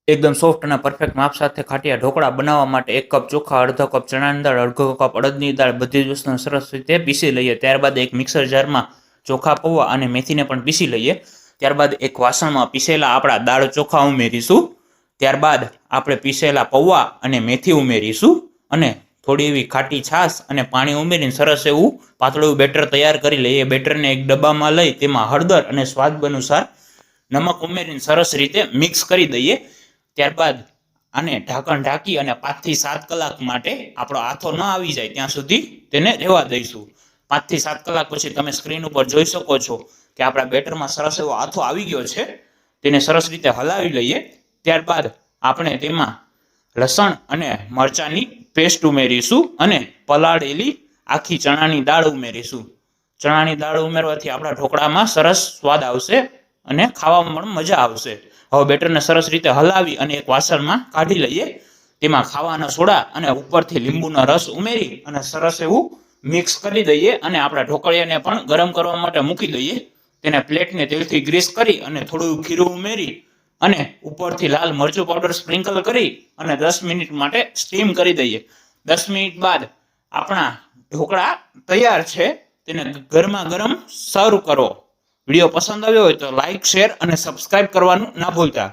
એકદમ સોફ્ટ અને પરફેક્ટ માપ સાથે ખાટિયા ઢોકળા બનાવવા માટે 1 કપ ચોખા, અડધો કપ ચણાની દાળ, અડધો કપ અડદની દાળ બધી જ વસ્તુને સરસ રીતે પીસી લઈએ. ત્યારબાદ એક મિક્સર જારમાં ચોખા, પૌવા અને મેથીને પણ પીસી લઈએ. ત્યારબાદ એક વાસણમાં પીસેલા આપણા દાળ ચોખા ઉમેરીશું. ત્યારબાદ આપણે પીસેલા પૌવા અને મેથી ઉમેરીશું અને થોડી એવી ખાટી છાશ અને પાણી ઉમેરીને સરસ એવું પાતળું બેટર તૈયાર કરી લઈએ. બેટરને એક ડબ્બામાં લઈ તેમાં હળદર અને સ્વાદ અનુસાર નમક ઉમેરીને સરસ રીતે મિક્સ કરી દઈએ. ત્યારબાદ આને ઢાંકણ ઢાંકી અને 5 થી 7 કલાક માટે આપણો આથો ન આવી જાય ત્યાં સુધી તેને રહેવા દઈશું. 5 થી 7 કલાક પછી તમે સ્ક્રીન ઉપર જોઈ શકો છો કે આપણા બેટરમાં સરસ એવો આથો આવી ગયો છે. તેને સરસ રીતે હલાવી લઈએ. ત્યારબાદ આપણે તેમાં લસણ અને મરચાંની પેસ્ટ ઉમેરીશું અને પલાળેલી આખી ચણાની દાળ ઉમેરીશું. ચણાની દાળ ઉમેરવાથી આપણા ઢોકળામાં સરસ સ્વાદ આવશે અને ખાવામાં પણ મજા આવશે. હવે બેટરને સરસ રીતે હલાવી અને એક વાસણમાં કાઢી લઈએ. તેમાં ખાવાના સોડા અને ઉપરથી લીંબુનો રસ ઉમેરી અને સરસ એવું મિક્સ કરી દઈએ અને આપણા ઢોકળિયાને પણ ગરમ કરવા માટે મૂકી દઈએ. તેને પ્લેટને તેલથી ગ્રીસ કરી અને થોડું ખીરું ઉમેરી અને ઉપરથી લાલ મરચું પાવડર સ્પ્રિંકલ કરી અને 10 મિનિટ માટે સ્ટીમ કરી દઈએ. 10 મિનિટ બાદ આપણા ઢોકળા તૈયાર છે. તેને ગરમા ગરમ સર્વ કરો. વિડીયો પસંદ આવ્યો હોય તો લાઈક, શેર અને સબસ્ક્રાઇબ કરવાનું ના ભૂલતા.